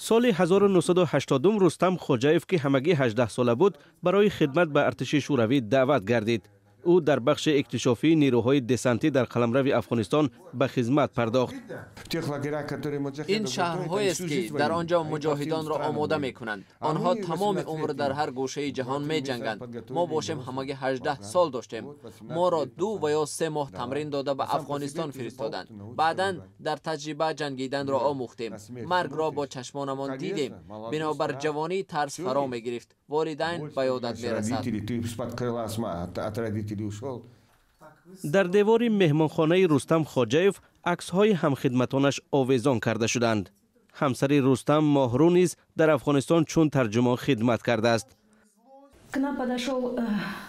سال 1980 رستم خوجایف که همگی 18 ساله بود برای خدمت به ارتش شوروی دعوت گردید. او در بخش اکتشافی نیروهای دسانتی در قلمرو افغانستان به خدمت پرداخت. این شهرهایی است که در آنجا مجاهدان را آماده می کنند. آنها تمام عمر در هر گوشه جهان می جنگند. ما باشیم همگی 18 سال داشتیم. ما را 2 و یا 3 ماه تمرین داده به افغانستان فرستادند. بعداً در تجربه جنگیدن را آموختیم. مرگ را با چشمانمان دیدیم. بنابر جوانی ترس فرا می گرفت. والدین به یادت می رسد. در دیوار مهمانخانه رستم خوجایف عکس‌های همخدمتانش آویزان کرده شدند. همسر رستم ماهرو نیز در افغانستان چون ترجمان خدمت کرده است.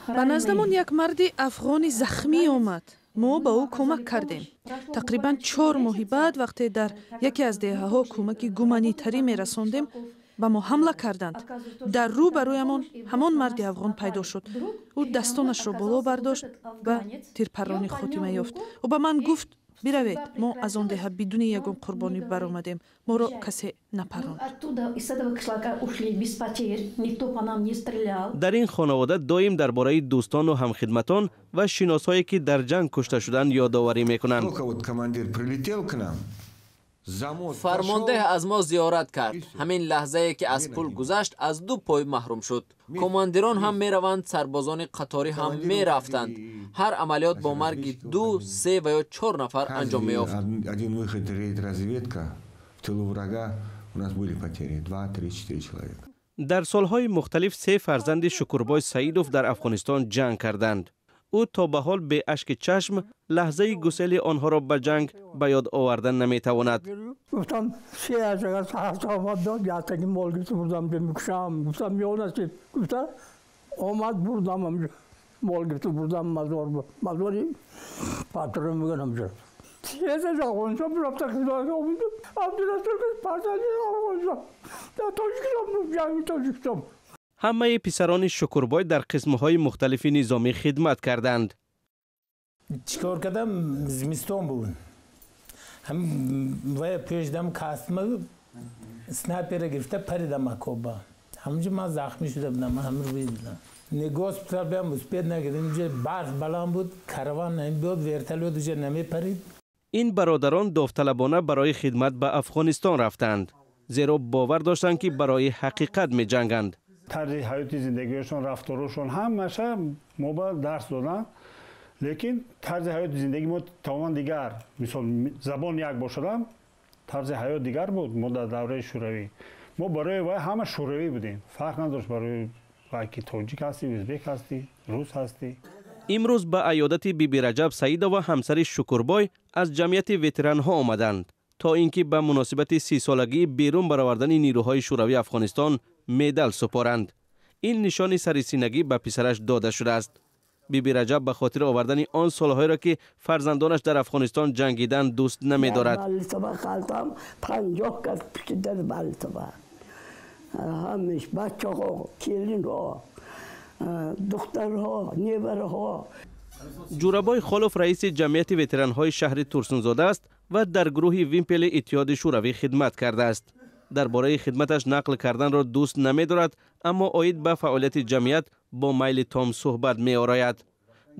به نزدمان یک مرد افغانی زخمی آمد. ما به او کمک کردیم. تقریباً 4 ماه بعد وقتی در یکی از دهه‌ها کمک گومانیتری می رساندیم به ما حمله کردند. در رو برویمان همان مرد افغان پیدا شد. او دستانش را بالا برداشت و تیرپرانی خاتمه یافت. او به من گفت بروید، ما از آن ده بدون یگان قربانی برآمدیم. ما را کسی نپراند. در این خانواده دائم درباره دوستان و همخدمتان و شناسایی که در جنگ کشته شدند یادآوری میکنند. فرمانده از ما زیارت کرد. همین لحظه که از پل گذشت از 2 پای محروم شد. کماندیران هم می روند، سربازان قطاری هم می رفتند. هر عملیات با مرگ 2، 3 و یا 4 نفر انجام می یافت. در سالهای مختلف 3 فرزند شکربای سعیدوف در افغانستان جنگ کردند. او تا به حال به اشک چشم لحظه گسیل آنها را به جنگ به یاد آوردن نمیتواند. گفتم 3000 از آمد داد یاتگی مال گرفته بودم بمیکشم. گفتم یادت گفتم آمد بردم مال گرفته بودم مزاری پاترم میگن همجا 3000 آقایانشان رفته خدای آمد عبدالرسول پاترم آقایانشان تاجیکستان. همه پسران شکربای در قسمهای مختلف نظامی خدمت کردند. چیکار کردم زمستان بود. هم و پیشدم کاسم اسنایپر گرفته پریدم اکوبا. همونجا من زخمی شده بودم. هم رو دیدم. نگاه اسپیتال بیام مثبت نگردیم. اینجا برف بلند بود. کاروان نمیاد ورتالو دیگه نمیپرید. این برادران داوطلبانه برای خدمت به افغانستان رفتند. زیرا باور داشتند که برای حقیقت می جنگند. طرز حیاتی زندگیشون، رفتارشون همش ما با درس دادن. لیکن طرز حیات زندگی ما تماما دیگر. مثال زبان یک باشدم طرز حیات دیگر بود. ما در دوره شوروی ما برای وای همه شوروی بودیم. فرق نداشت برای وای که تاجیک هستی، ازبک هستی، روس هستی. امروز به عیادت بیبی رجب سعیدا و همسر شکربای از جمعیت وتران ها آمدند تا اینکه به مناسبت 30 سالگی بیرون برآوردن نیروهای شوروی افغانستان مدال سپارند. این نشان سرسینگی به پسرش داده شده است. بیبی رجب به خاطر آوردن آن سالهایی را که فرزندانش در افغانستان جنگیدند دوست نمی‌دارد. همش بچه‌ها، کلین‌ها، دخترها، نیورها. جورابای خالوف رئیس جمعیت وتران‌های شهر تورسونزاده است و در گروه ویمپل اتحاد شوروی خدمت کرده است. درباره خدمتش نقل کردن را دوست نمی‌دارد، اما عاید به فعالیت جمعیت با میل تام صحبت می‌آراید.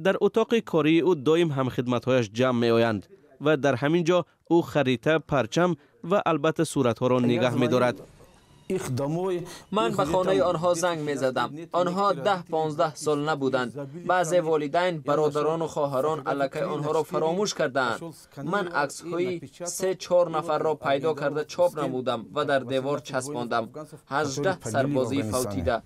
در اتاق کاری او دائم هم خدمت‌هایش جمع می‌آیند و در همین جا او خریطه، پرچم و البته صورت‌ها را نگاه می‌دارد. من به خانه آنها زنگ می زدم. آنها 10-15 سال نبودند. بعضی والدین، برادران و خواهران الکی آنها را فراموش کردند. من عکس های 3-4 نفر را پیدا کرده چاپ نمودم و در دیوار چسباندم. 18 سربازی فوتیده.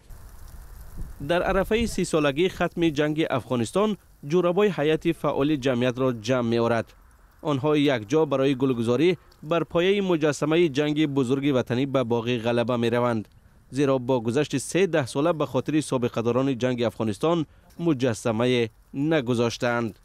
در عرفه 30 سالگی ختم جنگ افغانستان، جورابای حیات فعال جمعیت را جمع می آورد. آنها یک جا برای گلگزاری بر پایه مجسمه جنگ بزرگ وطنی به باغ غلبه می روند. زیرا با گذشت 13 ساله به خاطر سابقه داران جنگ افغانستان مجسمه نگذاشتند.